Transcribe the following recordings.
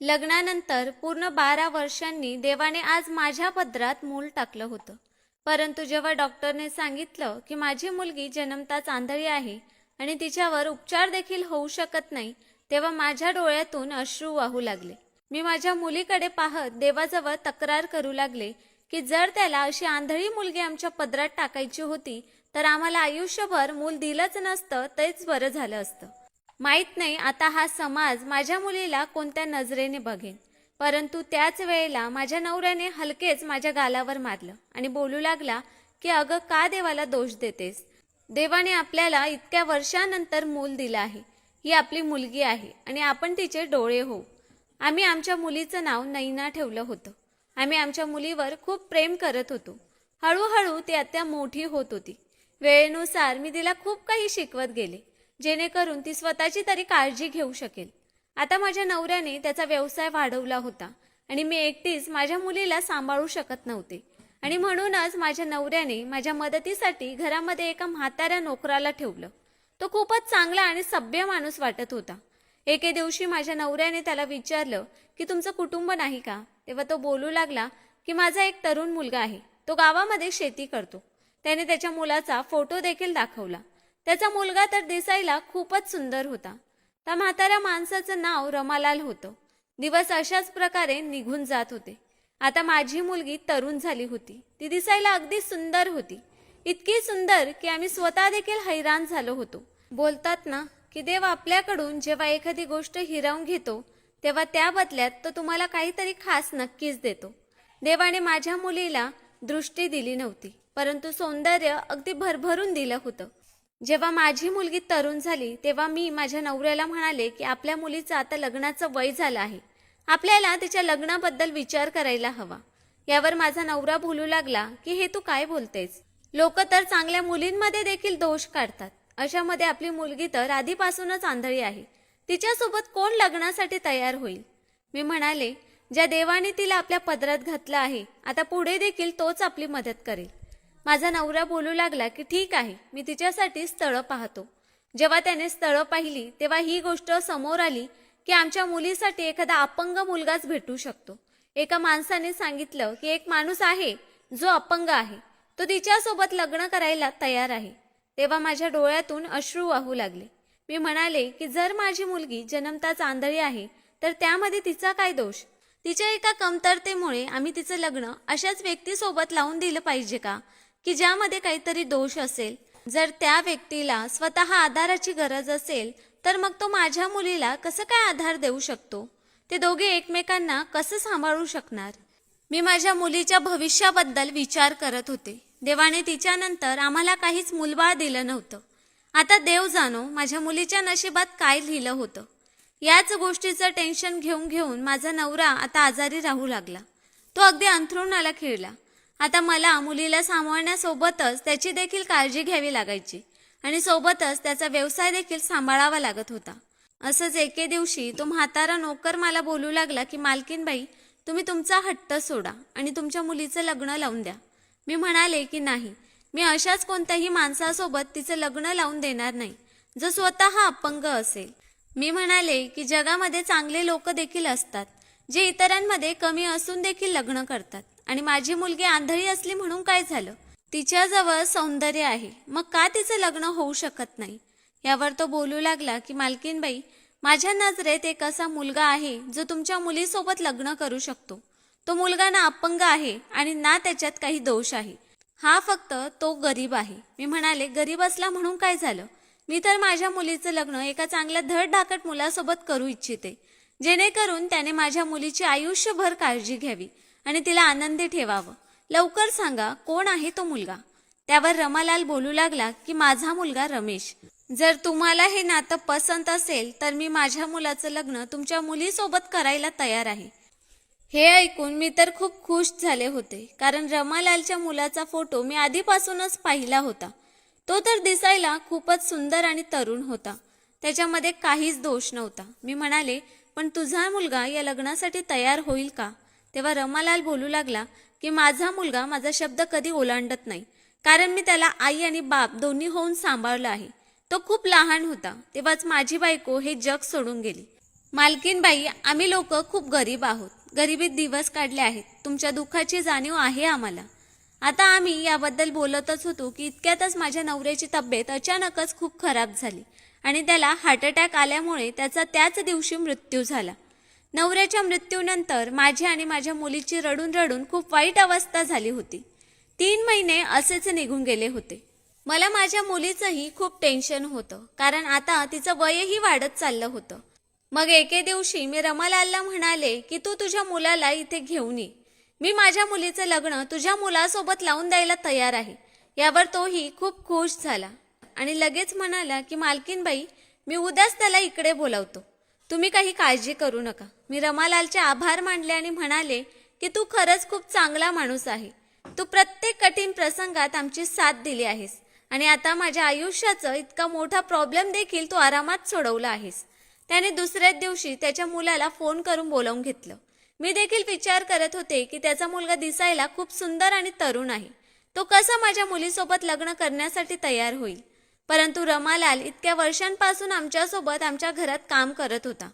लग्नानंतर पूर्ण 12 वर्षांनी देवाने आज माझ्या पदरात मूल टाकलं होतं. परंतु जेव्हा डॉक्टरने सांगितलं की माझी मुलगी जन्मताच आंधळी आहे आणि तिच्यावर उपचार देखील होऊ शकत नाही, तेव्हा माझ्या डोळ्यातून अश्रू वाहू लागले. मी माझ्या मुलीकडे पाहत देवाजवळ तक्रार करू लागले की जर त्याला अशी आंधळी मुलगी आमच्या पदरात टाकायची होती तर आम्हाला आयुष्यभर मूल दिलंच नसतं, तेच बरं झालं असतं. माहीत नाही आता हा समाज माझ्या मुलीला कोणत्या नजरेने बघेन. परंतु त्याच वेळेला माझ्या नवऱ्याने हलकेच माझ्या गालावर मारलं आणि बोलू लागला की अगं का देवाला दोष देतेस? देवाने आपल्याला इतक्या वर्षानंतर मूल दिलं आहे. ही आपली मुलगी आहे आणि आपण तिचे डोळे होऊ. आम्ही आमच्या मुलीचं नाव नैना ठेवलं होतं. आम्ही आमच्या मुलीवर खूप प्रेम करत होतो. हळूहळू ती आता मोठी होत होती. वेळेनुसार मी तिला खूप काही शिकवत गेले, जेणेकरून ती स्वतःची तरी काळजी घेऊ शकेल. आता माझ्या नवऱ्याने त्याचा व्यवसाय वाढवला होता आणि मी एकटीच माझ्या मुलीला सांभाळू शकत नव्हते. आणि म्हणूनच माझ्या नवऱ्याने माझ्या मदतीसाठी घरामध्ये एका म्हाताऱ्या नोकराला ठेवलं. तो खूपच चांगला आणि सभ्य माणूस वाटत होता. एके दिवशी माझ्या नवऱ्याने त्याला विचारलं की तुमचं कुटुंब नाही का? तेव्हा तो बोलू लागला की माझा एक तरुण मुलगा आहे, तो गावामध्ये शेती करतो. त्याने त्याच्या मुलाचा फोटो देखील दाखवला. त्याचा मुलगा तर दिसायला खूपच सुंदर होता. त्या म्हाताऱ्या माणसाचं नाव रमालाल होतं. दिवस अशाच प्रकारे निघून जात होते. आता माझी मुलगी तरुण झाली होती. ती दिसायला अगदी सुंदर होती. इतकी सुंदर की आम्ही स्वतः देखील हैराण झालो होतो. बोलतात ना की देव आपल्याकडून जेव्हा एखादी गोष्ट हिरावून घेतो तेव्हा त्या बदल्यात तो तुम्हाला काहीतरी खास नक्कीच देतो. देवाने माझ्या मुलीला दृष्टी दिली नव्हती, परंतु सौंदर्य अगदी भरभरून दिलं होतं. जेव्हा माझी मुलगी तरुण झाली तेव्हा मी माझ्या नवऱ्याला म्हणाले की आपल्या मुलीचं आता लग्नाचं वय झालं आहे, आपल्याला तिच्या लग्नाबद्दल विचार करायला हवा. यावर माझा नवरा बोलू लागला की हे तू काय बोलतेस? लोक तर चांगल्या मुलींमध्ये देखील दोष काढतात. अशामध्ये आपली मुलगी तर आधीपासूनच आंधळी आहे. तिच्यासोबत कोण लग्नासाठी तयार होईल? मी म्हणाले, ज्या देवाने तिला आपल्या पदरात घातलं आहे, आता पुढे देखील तोच आपली मदत करेल. माझा नवरा बोलू लागला की ठीक आहे, मी तिच्यासाठी स्थळं पाहतो. जेव्हा त्याने स्थळं पाहिली तेव्हा ही गोष्ट समोर आली की आमच्या मुलीसाठी एखादा अपंग मुलगाच भेटू शकतो. एका माणसाने सांगितलं की एक माणूस आहे जो अपंग आहे, तो तिच्यासोबत लग्न करायला तयार आहे. तेव्हा माझ्या डोळ्यातून अश्रू वाहू लागले. मी म्हणाले की जर माझी मुलगी जन्मताच आंधळी आहे तर त्यामध्ये तिचा काय दोष? तिच्या एका कमतरतेमुळे आम्ही तिचं लग्न अशाच व्यक्तीसोबत लावून दिलं पाहिजे का की ज्यामध्ये काहीतरी दोष असेल? जर त्या व्यक्तीला स्वतः आधाराची गरज असेल तर मग तो माझ्या मुलीला कसं काय आधार देऊ शकतो? ते दोघे एकमेकांना कसं सांभाळू शकणार? मी माझ्या मुलीच्या भविष्याबद्दल विचार करत होते. देवाने तिच्यानंतर आम्हाला काहीच मुलबाळ दिलं नव्हतं. आता देव जाणो माझ्या मुलीच्या नशिबात काय लिहिलं होतं. याच गोष्टीचं टेन्शन घेऊन घेऊन माझा नवरा आता आजारी राहू लागला. तो अगदी अंथरुणाला खिळला. आता मला मुलीला सांभाळण्यासोबतच त्याची देखील काळजी घ्यावी लागायची आणि सोबतच त्याचा व्यवसाय देखील सांभाळावा लागत होता. असंच एके दिवशी तो म्हातारा नोकर मला बोलू लागला की मालकीनबाई, तुम्ही तुमचा हट्ट सोडा आणि तुमच्या मुलीचं लग्न लावून द्या. मी म्हणाले की नाही, मी अशाच कोणत्याही माणसासोबत तिचं लग्न लावून देणार नाही जो स्वतः अपंग असेल. मी म्हणाले की जगामध्ये चांगले लोक देखील असतात जे इतरांमध्ये कमी असून देखील लग्न करतात. आणि माझी मुलगी आंधळी असली म्हणून काय झालं? तिच्याजवळ सौंदर्य आहे, मग का तिचं लग्न होऊ शकत नाही? यावर तो बोलू लागला की मालकीनबाई, माझ्या नजरेत एक असा मुलगा आहे जो तुमच्या मुलीसोबत लग्न करू शकतो. तो मुलगा ना अपंग आहे आणि ना त्याच्यात काही दोष आहे. हा फक्त तो गरीब आहे. मी म्हणाले, गरीब असला म्हणून काय झालं? मी तर माझ्या मुलीचं लग्न एका चांगल्या धडधाकट मुलासोबत करू इच्छिते, जेणेकरून त्याने माझ्या मुलीची आयुष्यभर काळजी घ्यावी आणि तिला आनंदी ठेवावं. लवकर सांगा, कोण आहे तो मुलगा? त्यावर रमालाल बोलू लागला की माझा मुलगा रमेश. जर तुम्हाला हे नातं पसंत असेल तर मी माझ्या मुलाचं लग्न तुमच्या मुलीसोबत करायला तयार आहे. हे ऐकून मी तर खूप खुश झाले होते, कारण रमालालच्या मुलाचा फोटो मी आधीपासूनच पाहिला होता. तो तर दिसायला खूपच सुंदर आणि तरुण होता. त्याच्यामध्ये काहीच दोष नव्हता. मी म्हणाले, पण तुझा मुलगा या लग्नासाठी तयार होईल का? तेव्हा रमालाल बोलू लागला की माझा मुलगा माझा शब्द कधी ओलांडत नाही, कारण मी त्याला आई आणि बाप दोन्ही होऊन सांभाळलं आहे. तो खूप लहान होता तेव्हाच माझी बायको हे जग सोडून गेली. मालकीनबाई, आम्ही लोक खूप गरीब आहोत. गरिबीत दिवस काढले आहेत. तुमच्या दुःखाची जाणीव आहे आम्हाला. आता आम्ही याबद्दल बोलतच होतो की इतक्यातच माझ्या नवऱ्याची तब्येत अचानकच खूप खराब झाली आणि त्याला हार्ट अटॅक आल्यामुळे त्याचा त्याच दिवशी मृत्यू झाला. नवऱ्याच्या मृत्यूनंतर माझी आणि माझ्या मुलीची रडून रडून खूप वाईट अवस्था झाली होती. 3 महिने असेच निघून गेले होते. मला माझ्या मुलीचंही खूप टेन्शन होतं, कारण आता तिचं वयही वाढत चाललं होतं. मग एके दिवशी मी रमालालला म्हणाले की तू तुझ्या मुलाला इथे घेऊन ये. मी माझ्या मुलीचं लग्न तुझ्या मुलासोबत लावून द्यायला तयार आहे. यावर तोही खूप खुश झाला आणि लगेच म्हणाला की मालकीनबाई, मी उद्याच त्याला इकडे बोलावतो. तुम्ही काही काळजी करू नका. मी रमालालचे आभार मानले आणि म्हणाले की तू खरंच खूप चांगला माणूस आहे. तू प्रत्येक कठीण प्रसंगात आमची साथ दिली आहेस आणि आता माझ्या आयुष्याचा इतका मोठा प्रॉब्लेम देखील तू आरामात सोडवला आहेस. त्याने दुसऱ्याच दिवशी त्याच्या मुलाला फोन करून बोलावून घेतलं. मी देखील विचार करत होते की त्याचा मुलगा दिसायला खूप सुंदर आणि तरुण आहे. तो कसा माझ्या मुलीसोबत लग्न करण्यासाठी तयार होईल. परंतु रमालाल इतक्या वर्षांपासून आमच्यासोबत आमच्या घरात काम करत होता.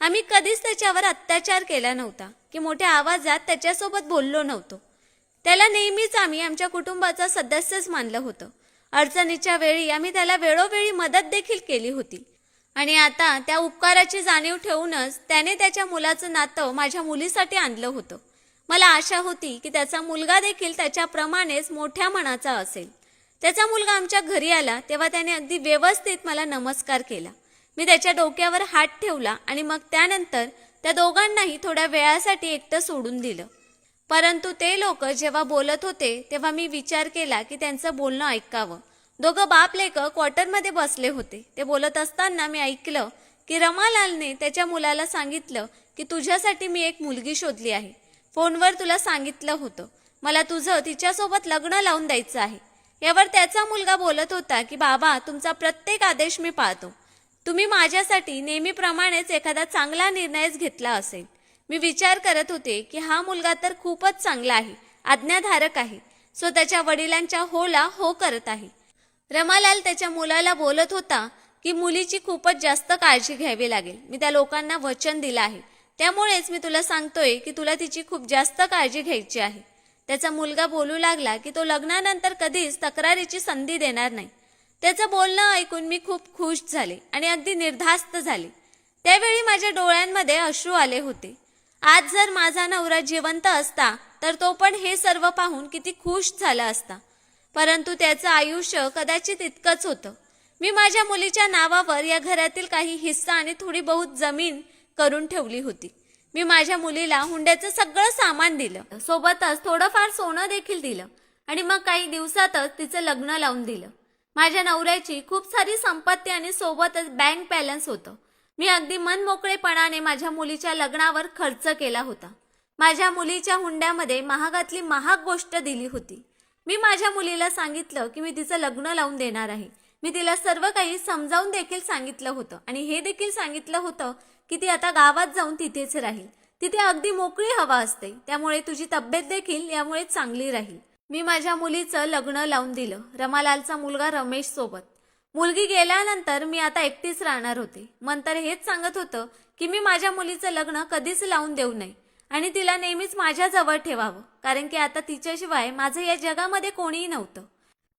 आम्ही कधीच त्याच्यावर अत्याचार केला नव्हता की मोठ्या आवाजात त्याच्यासोबत बोललो नव्हतो. त्याला नेहमीच आम्ही आमच्या कुटुंबाचा सदस्यच मानलं होतं. अडचणीच्या वेळी आम्ही त्याला वेळोवेळी मदत देखील केली होती आणि आता त्या उपकाराची जाणीव ठेवूनच त्याने त्याच्या मुलाचं नातं माझ्या मुलीसाठी आणलं होतं. मला आशा होती की त्याचा मुलगा देखील त्याच्याप्रमाणेच मोठ्या मनाचा असेल. त्याचा मुलगा आमच्या घरी आला तेव्हा त्याने अगदी व्यवस्थित मला नमस्कार केला. मी त्याच्या डोक्यावर हात ठेवला आणि मग त्यानंतर त्या दोघांनाही थोड्या वेळासाठी एकटं सोडून दिलं. परंतु ते लोक जेव्हा बोलत होते तेव्हा मी विचार केला की त्यांचं बोलणं ऐकावं. दोघं बाप लेक क्वार्टरमध्ये बसले होते. ते बोलत असताना मी ऐकलं की रमालालने त्याच्या मुलाला सांगितलं की तुझ्यासाठी मी एक मुलगी शोधली आहे. फोनवर तुला सांगितलं होतं, मला तुझं तिच्यासोबत लग्न लावून द्यायचं आहे. यावर त्याचा मुलगा बोलत होता की बाबा, तुमचा प्रत्येक आदेश मी पाळतो. तुम्ही माझ्यासाठी नेहमीप्रमाणेच एखादा चांगला निर्णयच घेतला असेल. मी विचार करत होते की हा मुलगा तर खूपच चांगला आहे, आज्ञाधारक आहे. स्वतःच्या वडिलांच्या होला हो करत आहे. रमालाल त्याच्या मुलाला बोलत होता की मुलीची खूपच जास्त काळजी घ्यावी लागेल. मी त्या लोकांना वचन दिलं आहे, त्यामुळेच मी तुला सांगतोय की तुला तिची खूप जास्त काळजी घ्यायची आहे. त्याचा मुलगा बोलू लागला की तो लग्नानंतर कधीच तक्रारीची संधी देणार नाही. त्याचं बोलणं ऐकून मी खूप खुश झाले आणि अगदी निर्धास्त झाले. त्यावेळी माझ्या डोळ्यांमध्ये अश्रू आले होते. आज जर माझा नवरा जिवंत असता तर तो पण हे सर्व पाहून किती खुश झाला असता. परंतु त्याचं आयुष्य कदाचित इतकंच होतं. मी माझ्या मुलीच्या नावावर या घरातील काही हिस्सा आणि थोडी बहुत जमीन करून ठेवली होती. मी माझ्या मुलीला हुंड्याचं सगळं सामान दिलं, सोबतच थोडंफार सोनं देखील दिलं आणि मग काही दिवसातच तिचं लग्न लावून दिलं. माझ्या नवऱ्याची खूप सारी संपत्ती आणि सोबतच बँक बॅलन्स होतं. मी अगदी मनमोकळेपणाने माझ्या मुलीच्या लग्नावर खर्च केला होता. माझ्या मुलीच्या हुंड्यामध्ये महागातली महाग गोष्ट दिली होती. मी माझ्या मुलीला सांगितलं की मी तिचं लग्न लावून देणार आहे. मी तिला सर्व काही समजावून देखील सांगितलं होतं आणि हे देखील सांगितलं होतं की ती आता गावात जाऊन तिथेच राहील. तिथे अगदी मोकळी हवा असते, त्यामुळे तुझी तब्येत देखील यामुळे चांगली राहील. मी माझ्या मुलीचं लग्न लावून दिलं रमालालचा मुलगा रमेश सोबत. मुलगी गेल्यानंतर मी आता एकटीच राहणार होते. मन तर हेच सांगत होतं की मी माझ्या मुलीचं लग्न कधीच लावून देऊ नये आणि तिला नेहमीच माझ्याजवळ ठेवावं, कारण की आता तिच्याशिवाय माझं या जगामध्ये कोणीही नव्हतं.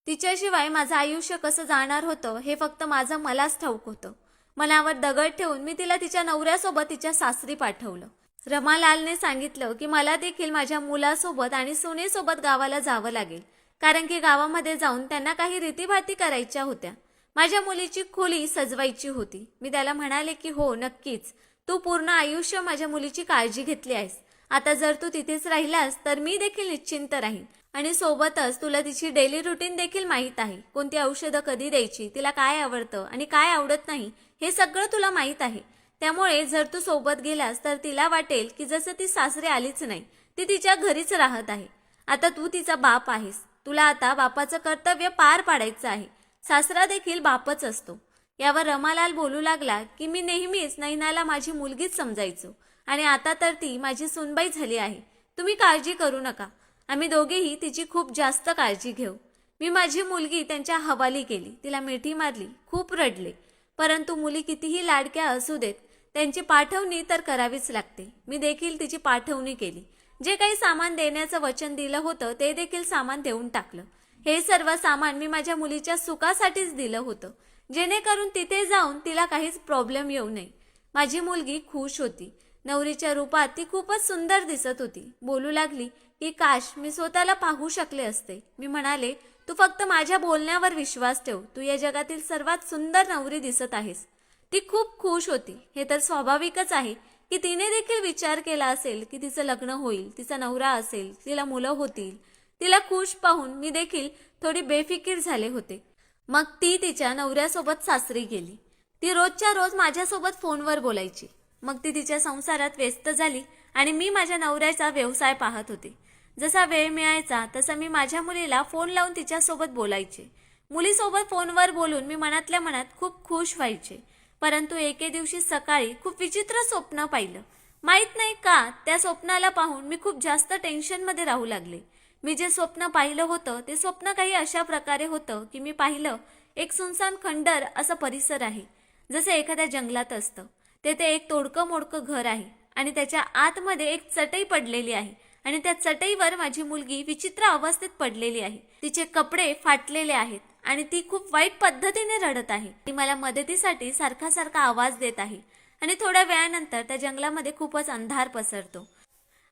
तिच्याशिवाय माझं आयुष्य कसं जाणार होतं हे फक्त माझं मलाच ठाऊक होतं. मनावर दगड ठेवून मी तिला तिच्या नवऱ्यासोबत तिच्या सासरी पाठवलं. रमालालने सांगितलं की मला देखील माझ्या मुलासोबत आणि सुनेसोबत गावाला जावं लागेल, कारण की गावामध्ये जाऊन त्यांना काही रीतीभाती करायच्या होत्या. माझ्या मुलीची खोली सजवायची होती. मी त्याला म्हणाले की हो, नक्कीच, तू पूर्ण आयुष्य माझ्या मुलीची काळजी घेतली आहेस. आता जर तू तिथेच राहिलास तर मी देखील निश्चिंत राहीन आणि सोबतच तुला तिची डेली रुटीन देखील माहीत आहे. कोणती औषधं कधी द्यायची, तिला काय आवडतं आणि काय आवडत नाही हे सगळं तुला माहीत आहे. त्यामुळे जर तू सोबत गेलास तर तिला वाटेल की जसं ती सासरे आलीच नाही, ती तिच्या घरीच राहत आहे. आता तू तिचा बाप आहेस. तुला आता बापाचं कर्तव्य पार पाडायचं आहे. सासरा देखील बापच असतो. यावर रमालाल बोलू लागला की मी नेहमीच नैनाला माझी मुलगीच समजायचो आणि आता तर ती माझी सुनबाई झाली आहे. तुम्ही काळजी करू नका. आम्ही दोघेही तिची खूप जास्त काळजी घेऊ. मी माझी मुलगी त्यांच्या हवाली केली. तिला मिठी मारली, खूप रडले. परंतु मुली कितीही लाडक्या असू देत, त्यांची पाठवणी तर करावीच लागते. मी देखील तिची पाठवणी केली. जे काही सामान देण्याचं वचन दिलं होतं ते देखील सामान देऊन टाकलं. हे सर्व सामान मी माझ्या मुलीच्या सुखासाठीच दिलं होतं, जेणेकरून तिथे जाऊन तिला काहीच प्रॉब्लेम येऊ नये. माझी मुलगी खुश होती. नवरीच्या रूपात ती खूपच सुंदर दिसत होती. बोलू लागली की काश मी स्वतःला पाहू शकले असते. मी म्हणाले, तू फक्त माझ्या बोलण्यावर विश्वास ठेव. तू या जगातील सर्वात सुंदर नवरी दिसत आहेस. ती खूप खुश होती. हे तर स्वाभाविकच आहे की तिने देखील विचार केला असेल की तिचं लग्न होईल, तिचा नवरा असेल, तिला मुलं होतील. तिला खुश पाहून मी देखील थोडी बेफिकीर झाले होते. मग ती तिच्या नवऱ्यासोबत सासरी गेली. ती रोजच्या रोज माझ्यासोबत फोनवर बोलायची. मग ती तिच्या संसारात व्यस्त झाली आणि मी माझ्या नवऱ्याचा व्यवसाय पाहत होते. जसा वेळ मिळायचा तसा मी माझ्या मुलीला फोन लावून तिच्यासोबत बोलायचे. मुलीसोबत फोनवर बोलून मी मनातल्या मनात खूप खुश व्हायचे. परंतु एके दिवशी सकाळी खूप विचित्र स्वप्न पाहिलं. माहित नाही का त्या स्वप्नाला पाहून मी खूप जास्त टेन्शनमध्ये राहू लागले. मी जे स्वप्न पाहिलं होतं ते स्वप्न काही अशा प्रकारे होतं की मी पाहिलं एक सुनसान खंडर असं परिसर आहे, जसं एखाद्या जंगलात असतं. तेथे एक तोडकं मोडकं घर आहे आणि त्याच्या आतमध्ये एक चटई पडलेली आहे आणि त्या चटईवर माझी मुलगी विचित्र अवस्थेत पडलेली आहे. तिचे कपडे फाटलेले आहेत आणि ती खूप वाईट पद्धतीने रडत आहे. ती मला मदतीसाठी सारखा सारखा आवाज देत आहे आणि थोड्या वेळानंतर त्या जंगलामध्ये खूपच अंधार पसरतो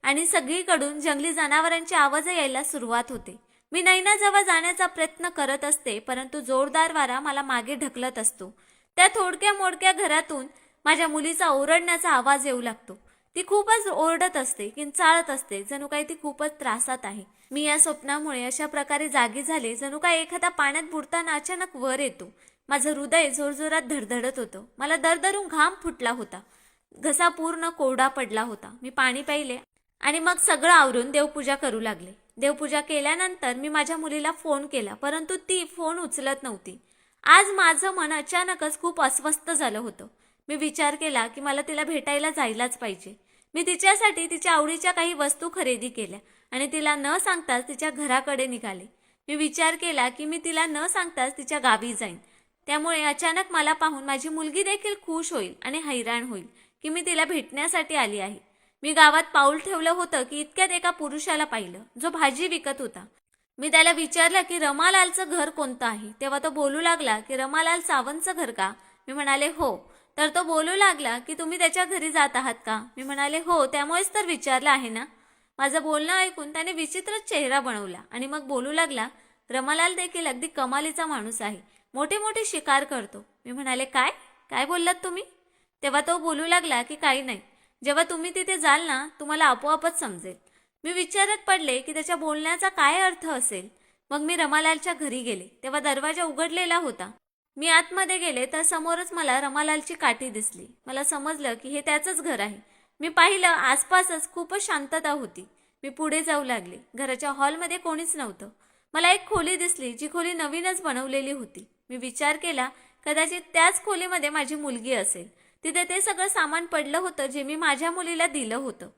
आणि सगळीकडून जंगली जनावरांचे आवाज यायला सुरुवात होते. मी नैनाजवळ जाण्याचा प्रयत्न करत असते, परंतु जोरदार वारा मला मागे ढकलत असतो. त्या थोडक्या मोडक्या घरातून माझ्या मुलीचा ओरडण्याचा आवाज येऊ लागतो. ती खूपच ओरडत असते, किंचाळत असते, जणू काही ती खूपच त्रासात आहे. मी या स्वप्नामुळे अशा प्रकारे जागी झाले, जणू काही एखादा पाण्यात बुडताना अचानक वर येतो. माझं हृदय जोरजोरात धडधडत होतं. मला दरदरून घाम फुटला होता. घसा पूर्ण कोरडा पडला होता. मी पाणी प्यायले आणि मग सगळं आवरून देवपूजा करू लागले. देवपूजा केल्यानंतर मी माझ्या मुलीला फोन केला, परंतु ती फोन उचलत नव्हती. आज माझं मन अचानकच खूप अस्वस्थ झालं होतं. मी विचार केला की मला तिला भेटायला जायलाच पाहिजे. मी तिच्यासाठी तिच्या आवडीच्या काही वस्तू खरेदी केल्या आणि तिला न सांगताच तिच्या घराकडे निघाले. मी विचार केला की मी तिला न सांगताच तिच्या गावी जाईन. त्यामुळे अचानक मला पाहून माझी मुलगी देखील खुश होईल आणि हैराण होईल की मी तिला भेटण्यासाठी आली आहे. मी गावात पाऊल ठेवलं होतं की इतक्यात एका पुरुषाला पाहिलं, जो भाजी विकत होता. मी त्याला विचारलं की रमालालचं घर कोणतं आहे. तेव्हा तो बोलू लागला की रमालाल सावंतचं घर का? मी म्हणाले हो. तर तो बोलू लागला की तुम्ही त्याच्या घरी जात आहात का? मी म्हणाले हो, त्यामुळेच तर विचारलं आहे ना. माझं बोलणं ऐकून त्याने विचित्र चेहरा बनवला आणि मग बोलू लागला, रमालाल देखील अगदी कमालीचा माणूस आहे, मोठे मोठे शिकार करतो. मी म्हणाले काय काय बोललात तुम्ही? तेव्हा तो बोलू लागला की काही नाही, जेव्हा तुम्ही तिथे जाल ना तुम्हाला आपोआपच समजेल. मी विचारत पडले की त्याच्या बोलण्याचा काय अर्थ असेल. मग मी रमालालच्या घरी गेले. तेव्हा दरवाजा उघडलेला होता. मी आतमध्ये गेले तर समोरच मला रमालालची काठी दिसली. मला समजलं की हे त्याचंच घर आहे. मी पाहिलं आसपासच खूपच शांतता होती. मी पुढे जाऊ लागले. घराच्या हॉलमध्ये कोणीच नव्हतं. मला एक खोली दिसली, जी खोली नवीनच बनवलेली होती. मी विचार केला कदाचित त्याच खोलीमध्ये माझी मुलगी असेल. तिथे ते सगळं सामान पडलं होतं जे मी माझ्या मुलीला दिलं होतं,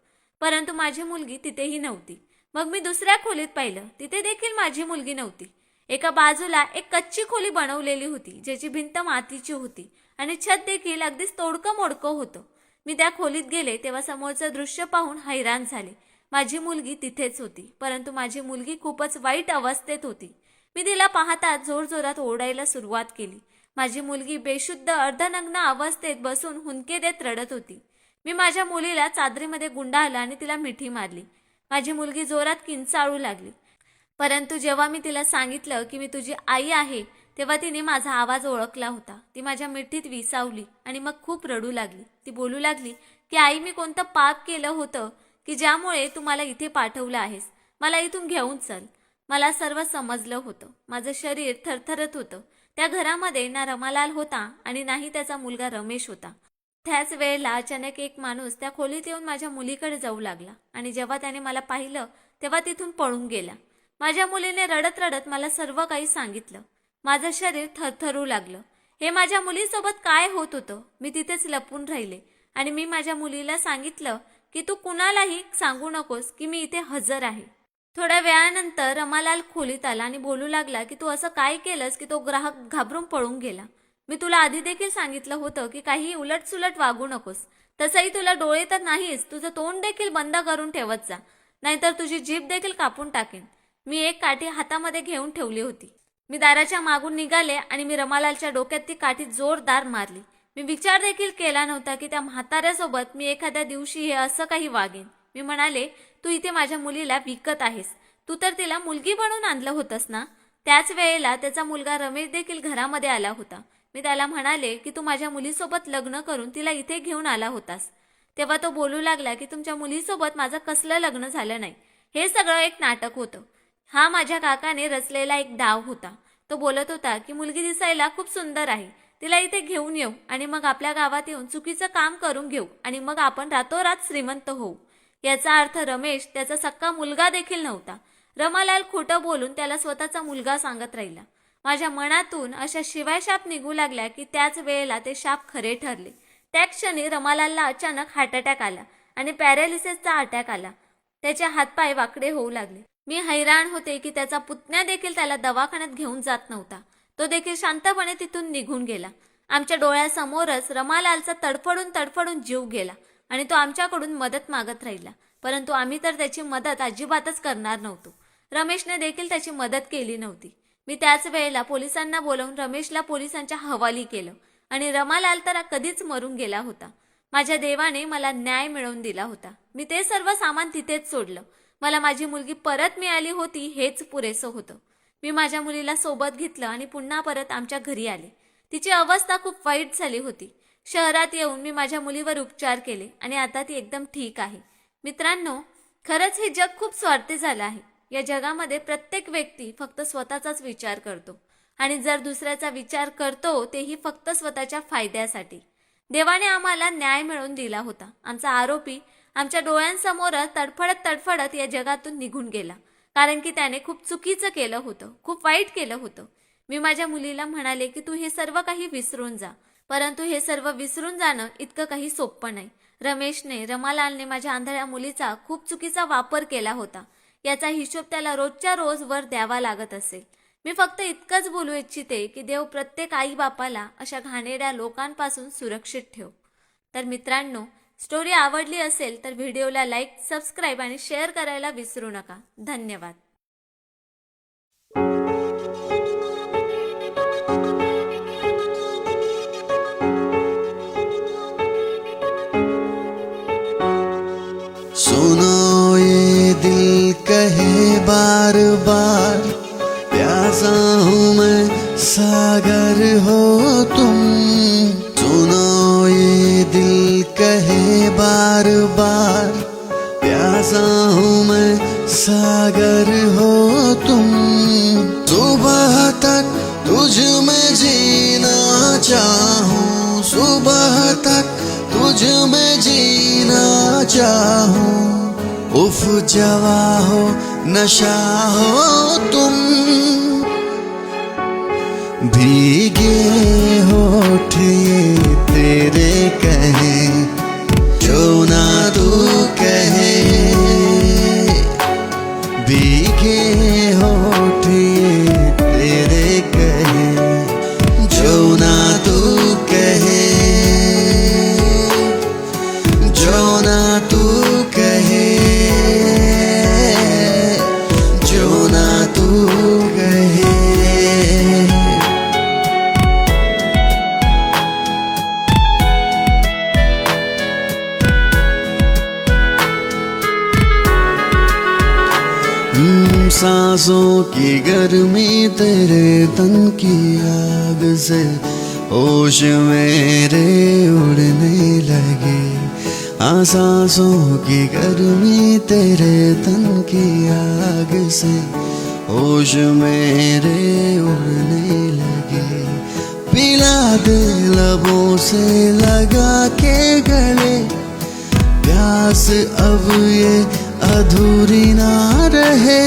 परंतु माझी मुलगी तिथेही नव्हती. मग मी दुसऱ्या खोलीत पाहिलं. तिथे देखील माझी मुलगी नव्हती. एका बाजूला एक कच्ची खोली बनवलेली होती, ज्याची भिंत मातीची होती आणि छत देखील अगदीच तोडकं मोडकं होतं. मी त्या खोलीत गेले तेव्हा समोरचं दृश्य पाहून हैराण झाले. माझी मुलगी तिथेच होती, परंतु माझी मुलगी खूपच वाईट अवस्थेत होती. मी तिला पाहताच जोरजोरात ओरडायला सुरुवात केली. माझी मुलगी बेशुद्ध अर्धनग्न अवस्थेत बसून हुंदके देत रडत होती. मी माझ्या मुलीला चादरीमध्ये गुंडाळलं आणि तिला मिठी मारली. माझी मुलगी जोरात किंचाळू लागली. परंतु जेव्हा मी तिला सांगितलं की मी तुझी आई आहे, तेव्हा तिने माझा आवाज ओळखला होता. ती माझ्या मिठीत विसावली आणि मग खूप रडू लागली. ती बोलू लागली की आई, मी कोणतं पाप केलं होतं की ज्यामुळे तू मला इथे पाठवलं आहेस? मला इथून घेऊन चल. मला सर्व समजलं होतं. माझं शरीर थरथरत होतं. त्या घरामध्ये ना रमालाल होता आणि नाही त्याचा मुलगा रमेश होता. त्याच वेळेला अचानक एक माणूस त्या खोलीत येऊन माझ्या मुलीकडे जाऊ लागला आणि जेव्हा त्याने मला पाहिलं तेव्हा तिथून पळून गेला. माझ्या मुलीने रडत रडत मला सर्व काही सांगितलं. माझं शरीर थरथरू लागलं. हे माझ्या मुलीसोबत काय होत होतं? मी तिथेच लपून राहिले आणि मी माझ्या मुलीला सांगितलं की तू कुणालाही सांगू नकोस की मी इथे हजर आहे. थोड्या वेळानंतर रमालाल खोलीत आला आणि बोलू लागला की तू असं काय केलंस की तो ग्राहक घाबरून पळून गेला. मी तुला आधी देखील सांगितलं होतं की काही उलटसुलट वागू नकोस. तसंही तुला डोळे तर नाहीच, तुझं तोंड देखील बंद करून ठेवत जा, नाहीतर तुझी जीभ देखील कापून टाकेन. मी एक काठी हातामध्ये घेऊन ठेवली होती. मी दाराच्या मागून निघाले आणि मी रमालालच्या डोक्यात ती काठी जोरदार मारली. मी विचार देखील केला नव्हता की त्या म्हाताऱ्यासोबत मी एखाद्या दिवशी हे असं काही वागेन. मी म्हणाले, तू इथे माझ्या मुलीला विकत आहेस, तू तर तिला मुलगी बनवून आणलं होतंस ना. त्याच वेळेला त्याचा मुलगा रमेश देखील घरामध्ये आला होता. मी त्याला म्हणाले की तू माझ्या मुलीसोबत लग्न करून तिला इथे घेऊन आला होतास. तेव्हा तो बोलू लागला की तुमच्या मुलीसोबत माझं कसलं लग्न झालं नाही, हे सगळं एक नाटक होतं. हा माझ्या काकाने रचलेला एक डाव होता. तो बोलत होता की मुलगी दिसायला खूप सुंदर आहे, तिला इथे घेऊन येऊ आणि मग आपल्या गावात येऊन चुकीचं काम करून घेऊ आणि मग आपण रातोरात श्रीमंत होऊ. याचा अर्थ रमेश त्याचा सक्का मुलगा देखील नव्हता. रमालाल खोटं बोलून त्याला स्वतःचा मुलगा सांगत राहिला. माझ्या मनातून अशा शिवायशाप निघू लागल्या की त्याच वेळेला ते शाप खरे ठरले. त्या क्षणी रमालालला अचानक हार्ट अटॅक आला आणि पॅरालिसिसचा अटॅक आला. त्याचे हातपाय वाकडे होऊ लागले. मी हैराण होते की त्याचा पुतण्या देखील त्याला दवाखान्यात घेऊन जात नव्हता. तो देखील शांतपणे तिथून निघून गेला. आमच्या डोळ्यासमोरच रमालालचा तडफडून जीव गेला आणि तो आमच्याकडून मदत मागत राहिला. परंतु आम्ही तर त्याची मदत अजिबातच करणार नव्हतो. रमेशने देखील त्याची मदत केली नव्हती. मी त्याच वेळेला पोलिसांना बोलावून रमेशला पोलिसांच्या हवाली केलं आणि रमालाल तर कधीच मरून गेला होता. माझ्या देवाने मला न्याय मिळवून दिला होता. मी ते सर्व सामान तिथेच सोडलं. मला माझी मुलगी परत मिळाली होती, हेच पुरेसं होतं. मी माझ्या मुलीला सोबत घेतलं आणि पुन्हा परत आमच्या घरी आले. तिची अवस्था खूप वाईट झाली होती. शहरात येऊन मी माझ्या मुलीवर उपचार केले आणि आता ती एकदम ठीक आहे. मित्रांनो, खरंच हे जग खूप स्वार्थी झालं आहे. या जगामध्ये प्रत्येक व्यक्ती फक्त स्वतःचाच विचार करतो आणि जर दुसऱ्याचा विचार करतो तेही फक्त स्वतःच्या फायद्यासाठी. देवाने आम्हाला न्याय मिळवून दिला होता. आमचा आरोपी आमच्या डोळ्यांसमोर तडफडत या जगातून निघून गेला, कारण की त्याने खूप चुकीचं केलं होतं, खूप वाईट केलं होतं. मी माझ्या मुलीला म्हणाले की तू हे सर्व काही विसरून जा, परंतु हे सर्व विसरून जाणं इतकं काही सोपं नाही. रमेशने, रमालालने माझ्या आंधळ्या मुलीचा खूप चुकीचा वापर केला होता. याचा हिशोब त्याला रोजच्या रोज वर द्यावा लागत असेल. मी फक्त इतकंच बोलू इच्छिते की देव प्रत्येक आई बापाला अशा घाणेरड्या लोकांपासून सुरक्षित ठेव. तर मित्रांनो, स्टोरी आवडली असेल तर व्हिडिओला लाईक, सबस्क्राईब आणि शेअर करायला विसरू नका. धन्यवाद. सुनो ये दिल कहे बार बार, प्यासा हूँ मैं सागर हो तुम. सुनो ये दिल कहे बार बार, प्यासा हूँ मैं सागर हो तुम. सुबह तक तुझ में जीना चाहूँ, सुबह तक तुझ में जीना चाहूँ. उफ जवा हो नशा हो तुम, भीगे होठ ये तेरे कहे जो ना तू कहे. भीगे होठ ये तेरे कहे जो ना तू कहे, जो ना तू कहे, जो ना तू कहे. सांसों की गर्मी तेरे तन की आग से होश मेरे उड़ने लगे. सांसों की गर्मी तेरे तन की आग से होश मेरे उड़ने लगे. पिला दे लबों से लगा के गले, प्यास अब ये अधूरी ना रहे.